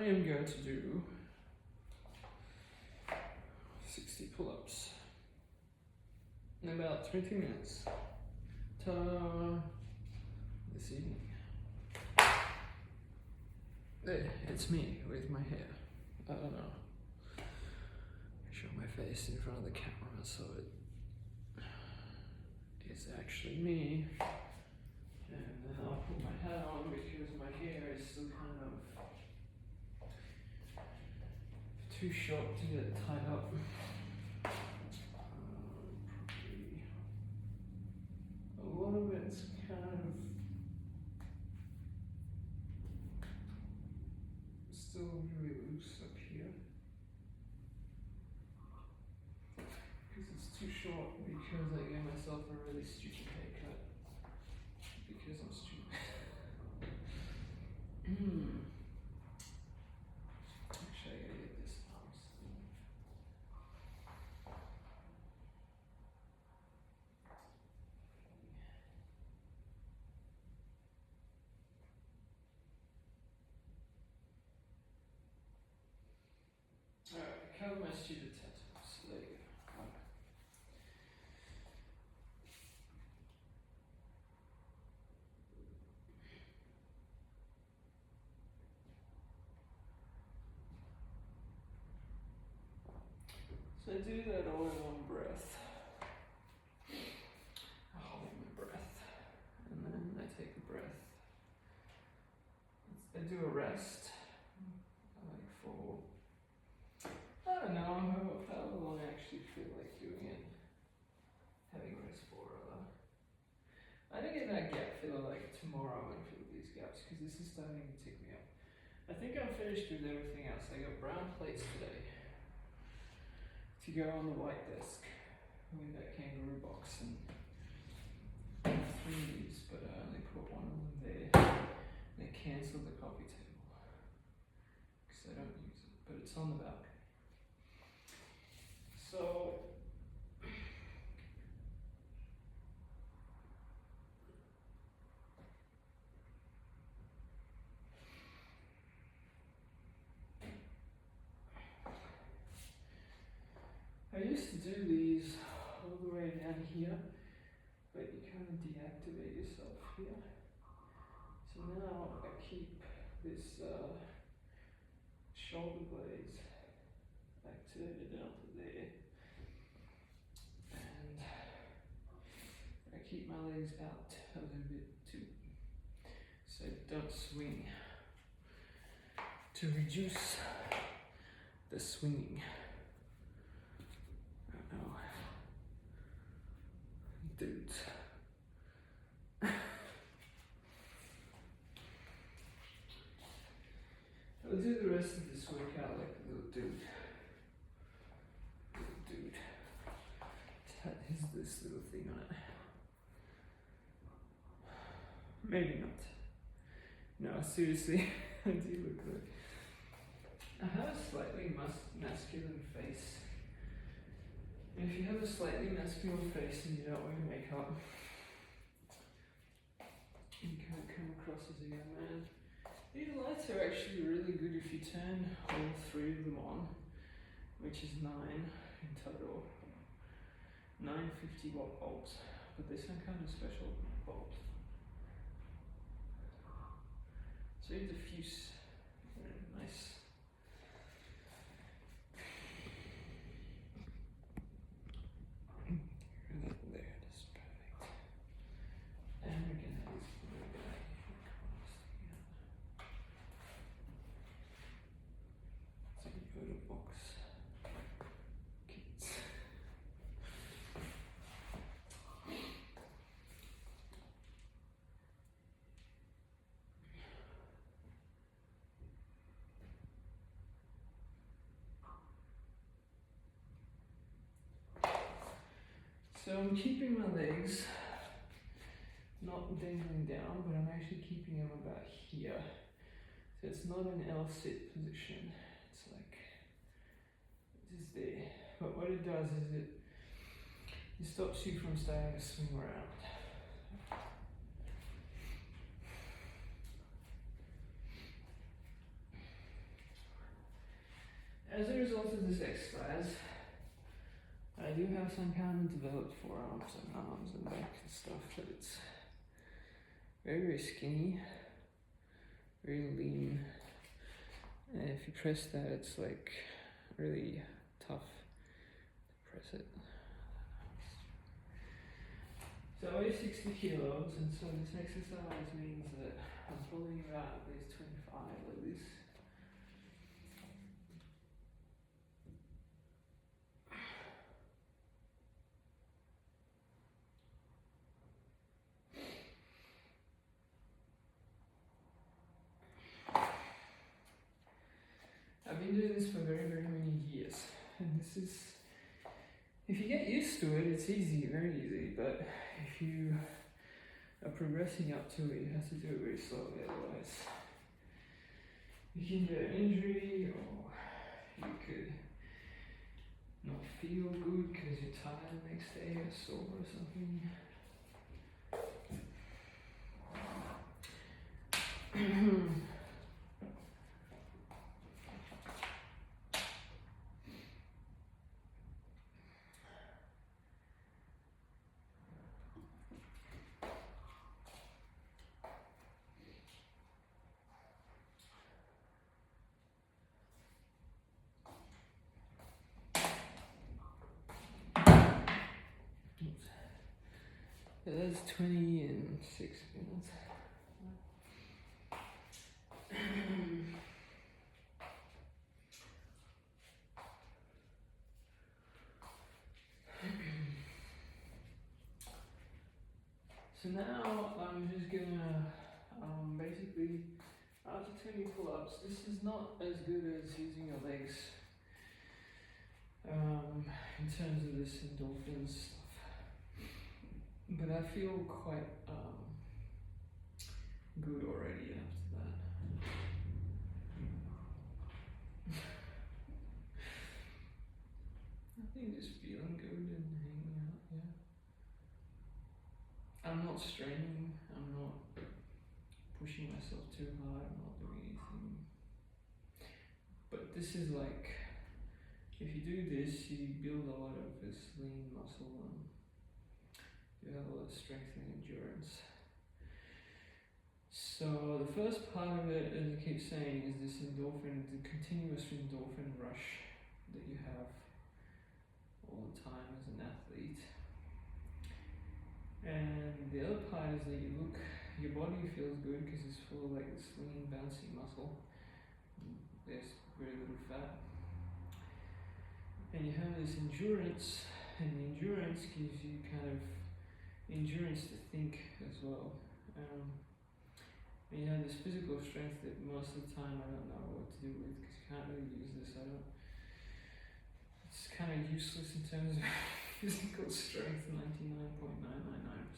am going to do 60 pull-ups in about 20 minutes. Ta-da! This evening. There, it's me with my hair. I don't know. I show my face in front of the camera so it is actually me. And then I'll put my hat on because my hair is still kind of too short to get it tied up. Probably a lot of it's kind of still really loose up here because it's too short because I gave myself a really stupid haircut because I'm stupid. Actually, I gotta get this arm still. Alright, cover my stupid tattoos. There you go. So I do that all in one breath. I hold my breath, and then I take a breath. I do a rest, like for, I don't know, how long I actually feel like doing it. Having a rest for, I don't get that gap filler like tomorrow I'm gonna fill these gaps, because this is starting to tick me up. I think I'm finished with everything else. I got brown plates today to go on the white desk with that kangaroo box, and I have 3 of these, but I only put one of them there. They cancelled the coffee table because I don't use it, but it's on the balcony. So I used to do these all the way down here, but you kind of deactivate yourself here. So now I keep this shoulder blades activated down to there, and I keep my legs out a little bit too, so don't swing, to reduce the swinging. Oh, dudes. I'll do the rest of this workout like a little dude. Little dude. It has this little thing on it. Maybe not. No, seriously, I do look good. I have a slightly masculine face. And if you have a slightly masculine face and you don't wear makeup, you can't come across as a young man. These lights are actually really good if you turn all 3 of them on, which is 9 in total. 9 50-watt bulbs, but they're some kind of special bulbs. So you diffuse, nice. There it is, perfect. And we're gonna have this little guy here across together. So you go to box kids. So I'm keeping my legs not dangling down, but I'm actually keeping them about here. So it's not an L-sit position. It's like, it is there. But what it does is it stops you from starting to swing around. as a result of this exercise, I do have some kind of developed forearms and arms and back and stuff, but it's very, very skinny, very lean. And if you press that, it's like really tough to press it. So I weigh 60 kilos, and so this exercise means that I'm pulling about at least 25 of this. I've been doing this for very, very many years, and this is, if you get used to it, it's easy, very easy, but if you are progressing up to it, you have to do it very slowly, otherwise you can get an injury, or you could not feel good because you're tired the next day or sore or something. So that's 20 and 6 minutes. So now I'm just gonna basically, after 20 pull-ups, this is not as good as using your legs in terms of this endorphins stuff, but I feel quite good already after that. I think just feeling good and hanging out, yeah. I'm not straining, I'm not pushing myself too hard, I'm not doing anything. But this is like, if you do this, you build a lot of this lean muscle and you have a lot of strength and endurance. So the first part of it, as I keep saying, is this endorphin, the continuous endorphin rush that you have all the time as an athlete. And the other part is that you look, your body feels good because it's full of like this lean, bouncy muscle. There's very little fat. And you have this endurance, and the endurance gives you kind of endurance to think as well. And you have this physical strength that most of the time I don't know what to do with because you can't really use this. It's kind of useless in terms of physical strength 99.999%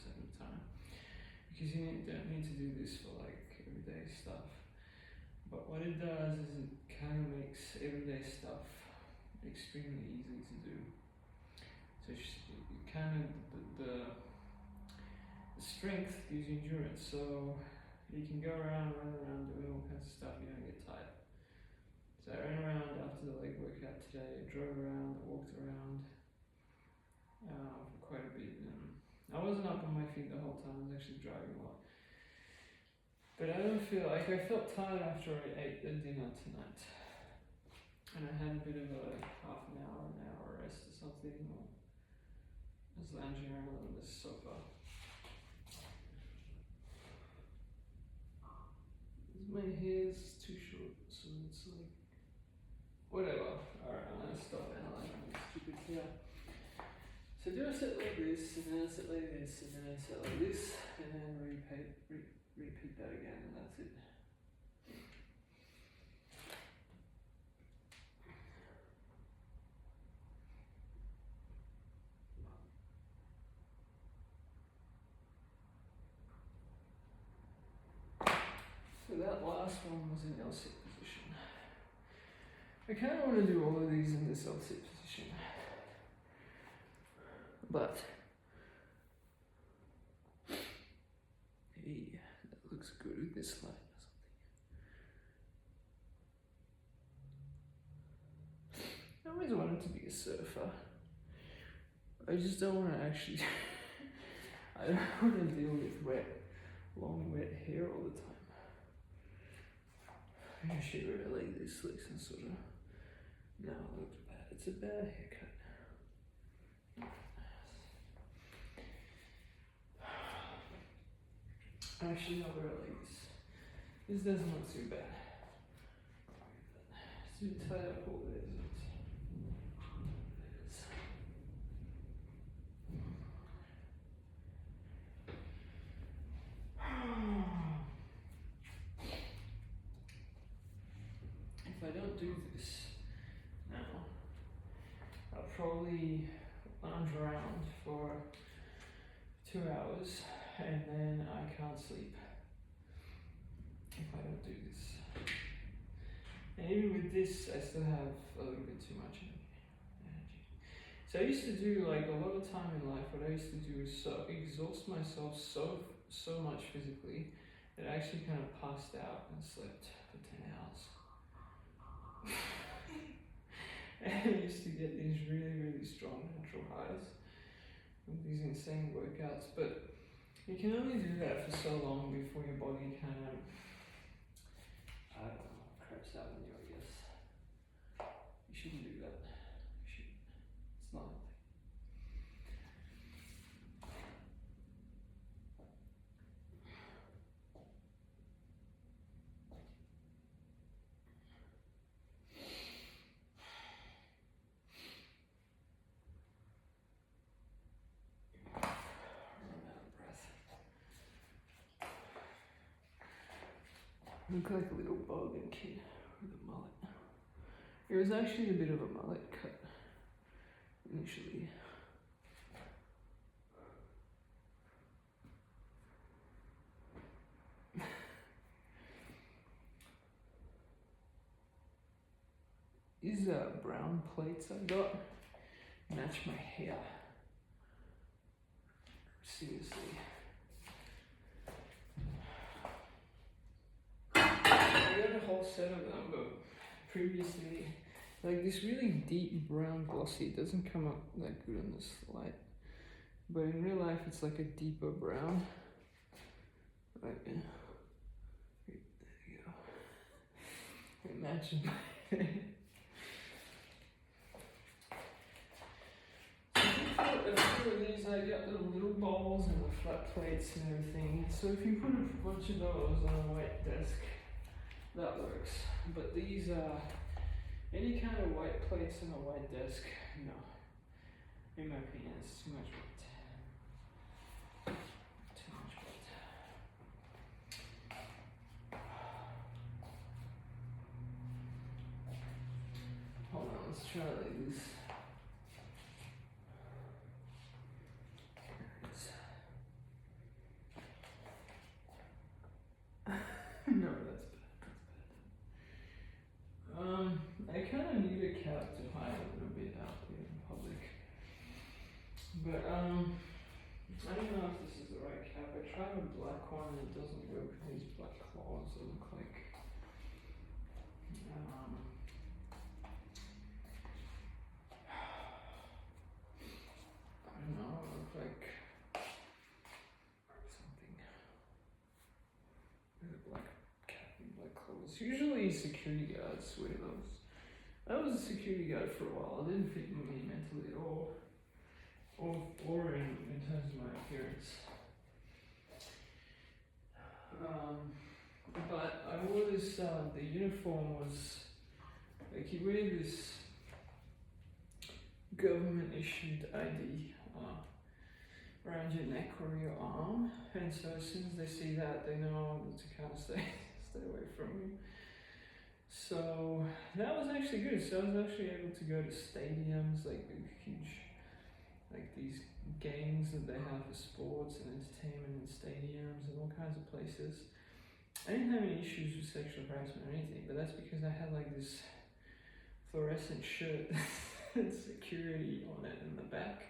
of the time, because you don't need to do this for like everyday stuff. But what it does is it kind of makes everyday stuff extremely easy to do. So you kind of, the strength gives you endurance, so you can go around, run around, doing all kinds of stuff, you don't get tired. So I ran around after the leg workout today, I drove around, I walked around for quite a bit. I wasn't up on my feet the whole time, I was actually driving a lot. But I don't feel, like I felt tired after I ate the dinner tonight. And I had a bit of a half an hour rest or something. I was lounging around on this sofa. My hair's too short, so it's like, whatever. Alright, I'm gonna stop analyzing this stupid hair. So do a set like this, and then a set like this, and then a set like this, and then repeat that again, and that's it. So that last one was in L-sit position. I kind of want to do all of these in this L-sit position, but hey, that looks good with this line or want to be a surfer. I just don't want to actually. I don't want to deal with long wet hair all the time. I should wear it like this, like some sort of. No, it looks bad. It's a bad haircut. Actually, I'll wear it like this. This doesn't look too bad. It's too tight up all there, isn't it? If I don't do this now, I'll probably lounge around for 2 hours and then I can't sleep if I don't do this. And even with this, I still have a little bit too much energy. So I used to do, like, a lot of time in life, what I used to do is exhaust myself so much physically that I actually kind of passed out and slept for 10 hours. And I used to get these really strong natural highs with these insane workouts, but you can only do that for so long before your body kind of, I don't know, craps out on you, I guess. You shouldn't do that. You shouldn't. It's not healthy. Look like a little bogan kid with a mullet. It was actually a bit of a mullet cut initially. These brown plates I got match my hair. Seriously. I got a whole set of them, but previously, like this really deep brown glossy doesn't come up that good on this light. But in real life, it's like a deeper brown. Right, there you go. It matches my hair. A few of these, I got the little bowls and the flat plates and everything. So if you put a bunch of those on a white desk, that works. But these, any kind of white plates on a white desk, no. In my opinion, it's too much weight. Too much weight. Hold on, let's try like this. No, that's bad. I kind of need a cap to hide a little bit out there in public. But, I don't know if this is the right cap. I tried a black one and it doesn't work with these black claws that look like. I don't know, it look like something with a black cap and black clothes. Usually security guards wear those. I was a security guard for a while. It didn't fit me mentally at all. Or in terms of my appearance. But I wore this, the uniform was, like you wear this government issued ID around your neck or your arm, and so as soon as they see that, they know to kind of stay away from you. So that was actually good. So I was actually able to go to stadiums, like huge, like these games that they have for sports and entertainment and stadiums and all kinds of places. I didn't have any issues with sexual harassment or anything, but that's because I had like this fluorescent shirt and security on it in the back,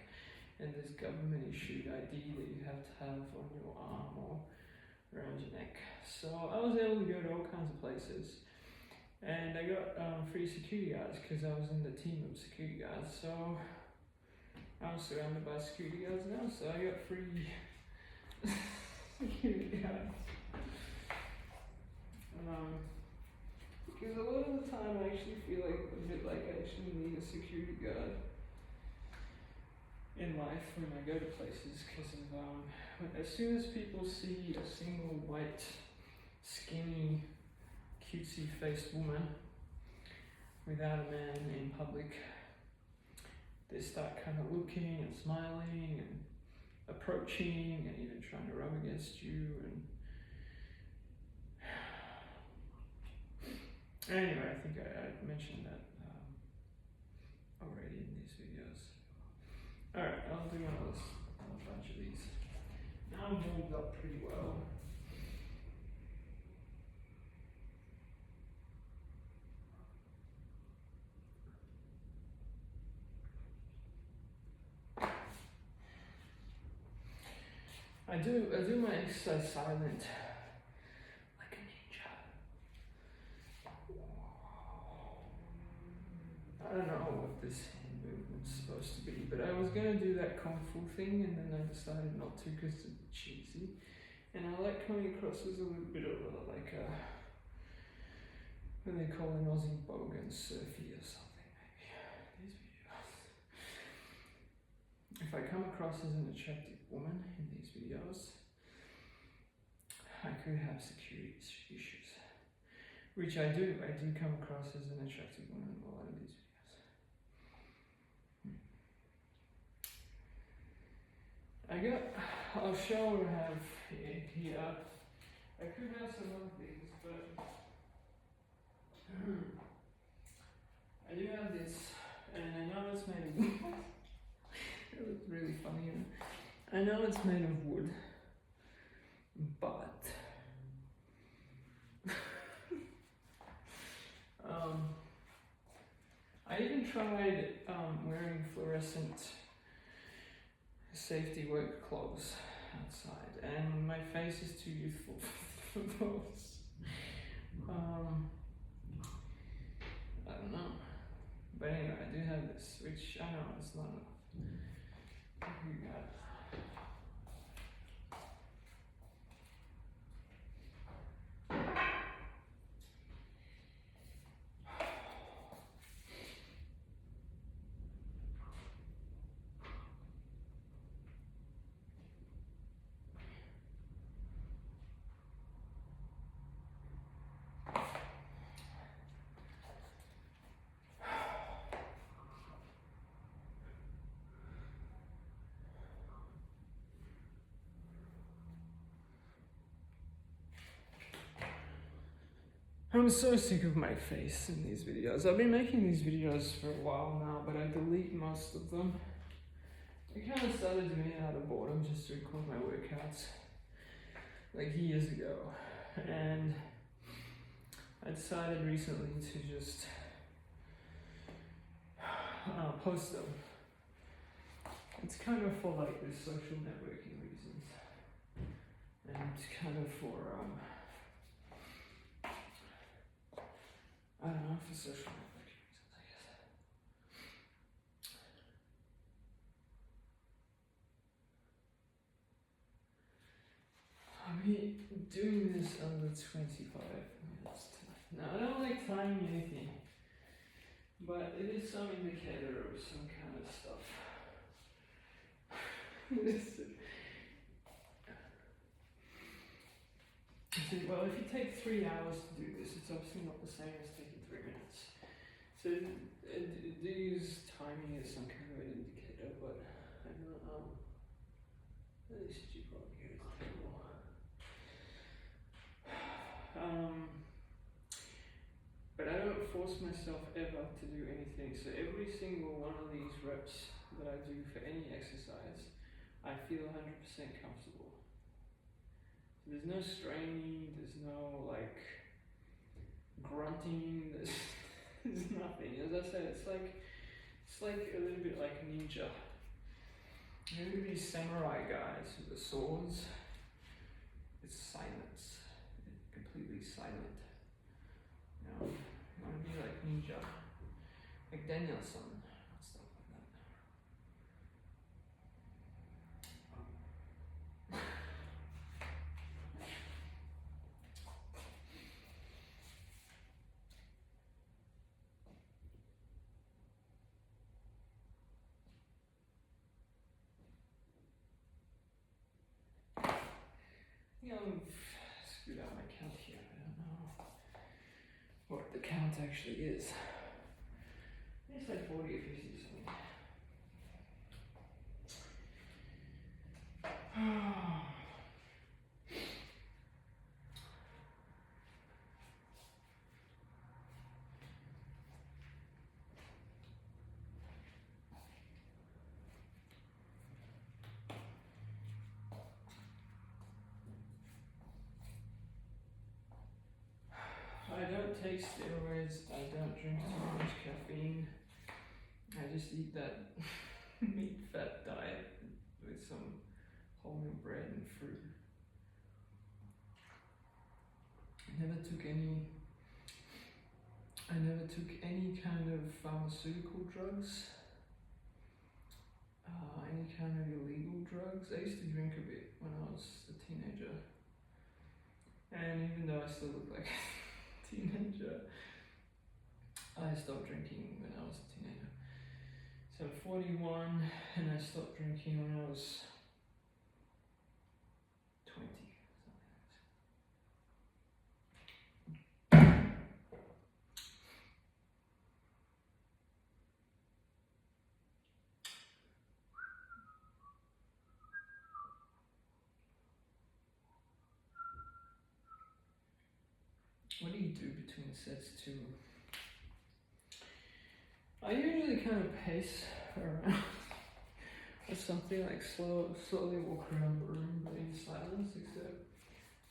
and this government issued ID that you have to have on your arm or around your neck. So I was able to go to all kinds of places. And I got free security guards because I was in the team of security guards. So I'm surrounded by security guards now. So I got free security guards. Because a lot of the time I actually feel like a bit like I actually need a security guard in life when I go to places, because as soon as people see a single white, skinny, cutesy faced woman without a man in public, they start kind of looking and smiling and approaching and even trying to rub against you. And anyway, I think I mentioned that already in these videos. Alright, I'll do a bunch of these. Now I'm warmed up pretty well. I do my exercise silent, like a ninja. I don't know what this hand movement's supposed to be, but I was gonna do that kung fu thing, and then I decided not to because it's a bit cheesy. And I like coming across as a little bit of what they call an Aussie bogan surfy or something, maybe. These videos. If I come across as an attractive woman in these videos, I could have security issues. Which I do. I do come across as an attractive woman in a lot of these videos. I'll show what I have here. I could have some other things, but I do have this, and I know it's made of wood. It looks really funny. I know it's made of wood, but I even tried wearing fluorescent safety work clothes outside, and my face is too youthful for those. I don't know. But anyway, I do have this, which I know it's not enough. We got I'm so sick of my face in these videos. I've been making these videos for a while now, but I delete most of them. I kind of started doing it out of boredom just to record my workouts like years ago. And I decided recently to just post them. It's kind of for like the social networking reasons. And it's kind of for I don't know, for social networking reasons, I guess. I'll be doing this under 25 minutes tonight. Now, I don't like timing anything, but it is some indicator of some kind of stuff. Well, if you take 3 hours to do this, it's obviously not the same as taking 3 minutes. So do use timing as some kind of an indicator, but I'm not, at least you probably hear it more. But I don't force myself ever to do anything. So every single one of these reps that I do for any exercise, I feel 100% comfortable. There's no straining, there's no like grunting, there's nothing. As I said, it's like a little bit like ninja. You know these samurai guys with the swords? It's silence. It's completely silent. You know, teenager, like Danielson, stuff like that. Yeah, I've screwed out my count here. I don't know what the count actually is. It's like 40 or 50 something. I don't take steroids, I don't drink too much caffeine. I just eat that meat fat diet with some wholemeal bread and fruit. I never took any kind of pharmaceutical drugs, any kind of illegal drugs. I used to drink a bit when I was a teenager. And even though I still look like a teenager, I stopped drinking when I was a teenager. So I'm 41 and I stopped drinking when I was 20. What do you do between sets too? I usually kind of pace around or something, like slowly walk around the room but in silence, except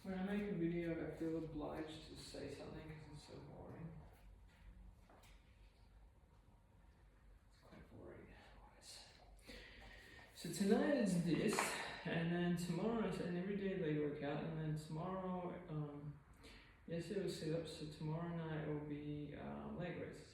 when I make a video I feel obliged to say something because it's so boring. It's quite boring otherwise. So tonight is this, and then tomorrow is an everyday leg workout, and then tomorrow, yesterday was sit-ups, so tomorrow night will be leg raises.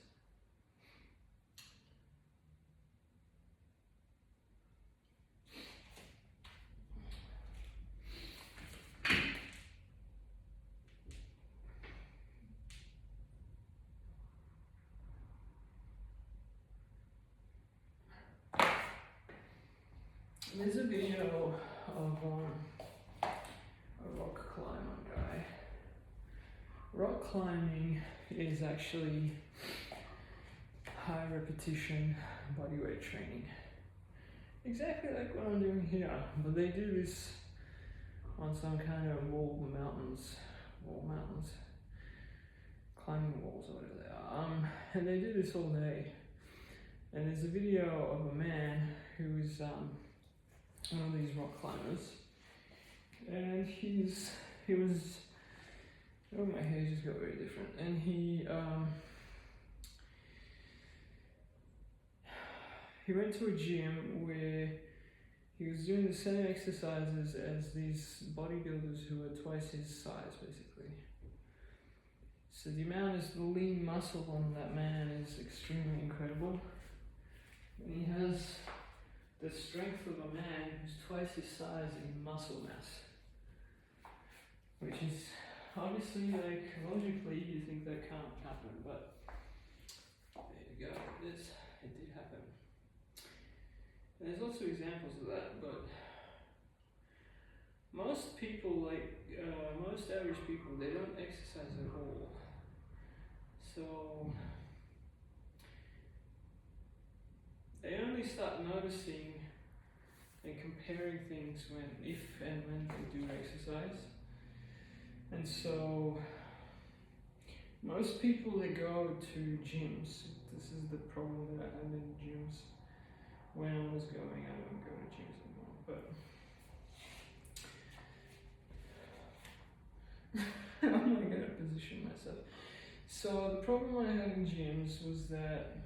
There's a video of a rock climber guy. Rock climbing is actually high repetition bodyweight training. Exactly like what I'm doing here, but they do this on some kind of wall mountains, climbing walls or whatever they are. And they do this all day. And there's a video of a man who's one of these rock climbers, and he was, oh, my hair just got very different, and he went to a gym where he was doing the same exercises as these bodybuilders who are twice his size, basically. So the amount of lean muscle on that man is extremely incredible, and he has the strength of a man who's twice his size in muscle mass, which is obviously, like, logically you think that can't happen, but there you go, it did happen. And there's also examples of that, but most people, most average people, they don't exercise at all. So they only start noticing and comparing things if and when they do exercise. And so most people, they go to gyms. This is the problem that I had in gyms when I was going. I don't go to gyms anymore, but I'm not going to position myself. So the problem I had in gyms was that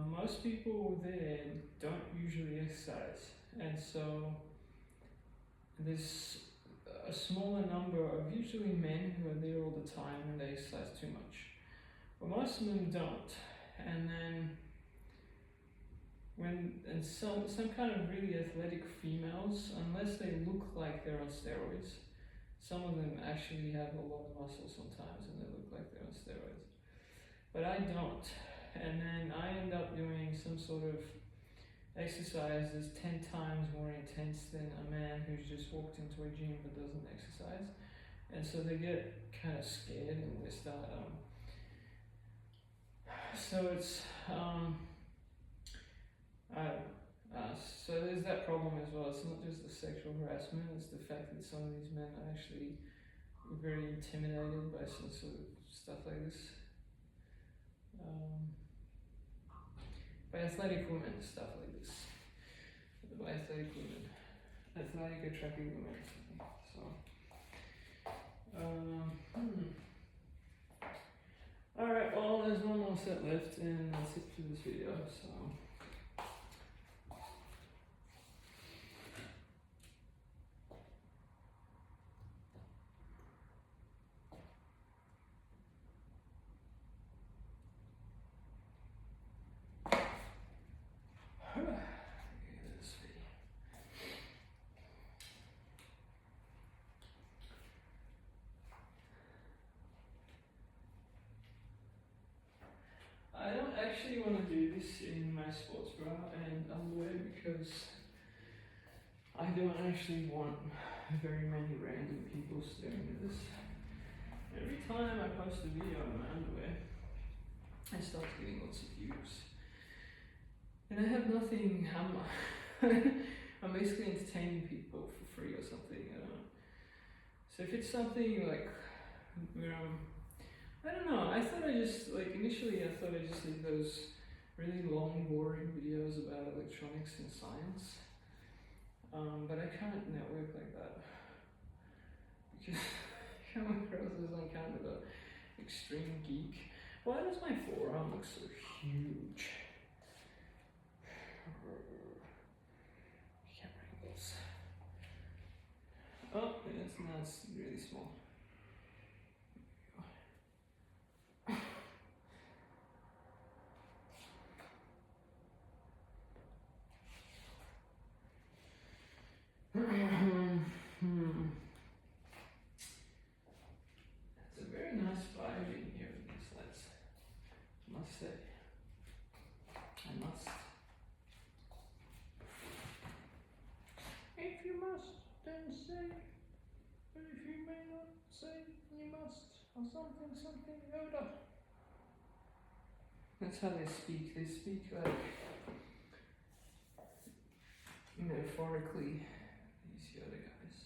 most people there don't usually exercise, and so there's a smaller number of usually men who are there all the time and they exercise too much. Well, most of them don't. And then some kind of really athletic females, unless they look like they're on steroids, some of them actually have a lot of muscle sometimes and they look like they're on steroids. But I don't. And then I end up doing some sort of exercise that's 10 times more intense than a man who's just walked into a gym but doesn't exercise. And so they get kind of scared and they start, so it's, so there's that problem as well. It's not just the sexual harassment, it's the fact that some of these men are actually very intimidated by some sort of stuff like this. By athletic women, stuff like this. By athletic women. Athletic, attractive women. So, alright, well, there's one more set left, and that's it for this video, so. I don't actually want to do this in my sports bra and underwear because I don't actually want very many random people staring at this. Every time I post a video in my underwear, it starts getting lots of views. And I have nothing, I'm basically entertaining people for free or something, I don't know. So if it's something like, I don't know, I thought initially I thought I just did those really long, boring videos about electronics and science. But I can't network like that. Because I come across as I'm kind of an extreme geek. Why does my forearm look so huge? Camera angles. Oh, now it's really small. It's a very nice vibe in here with these lights, I must say. I must. If you must, then say. But if you may not say, you must. Or something, Yoda. That's how they speak. They speak like metaphorically. These Yoda guys.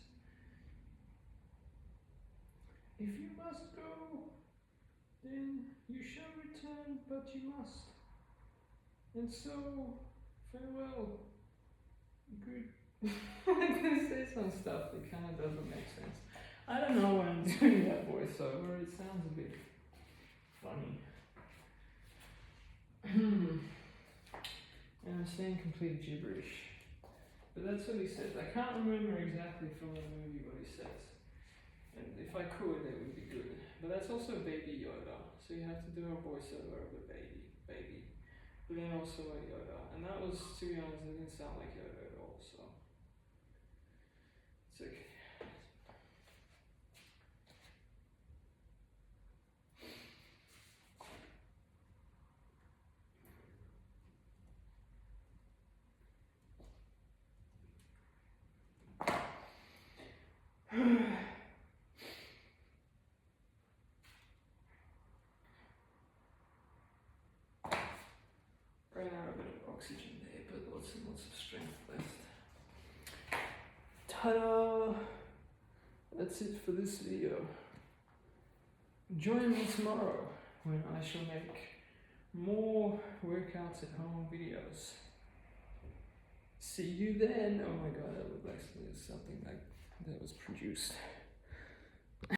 If you must go, then you shall return, but you must. And so, farewell. Good. I'm gonna say some stuff that kind of doesn't make sense. I don't know why I'm doing that voiceover, it sounds a bit funny. And I'm saying complete gibberish. But that's what he says. I can't remember exactly from the movie what he says. And if I could, it would be good. But that's also Baby Yoda. So you have to do a voiceover of a baby. But then also a Yoda. And that was, to be honest, it didn't sound like Yoda at all, so. It's okay. Ran out a bit of oxygen there, but lots and lots of strength left. Ta-da! That's it for this video. Join me tomorrow when I shall make more workouts at home videos. See you then! Oh my god, that looked like something like that was produced.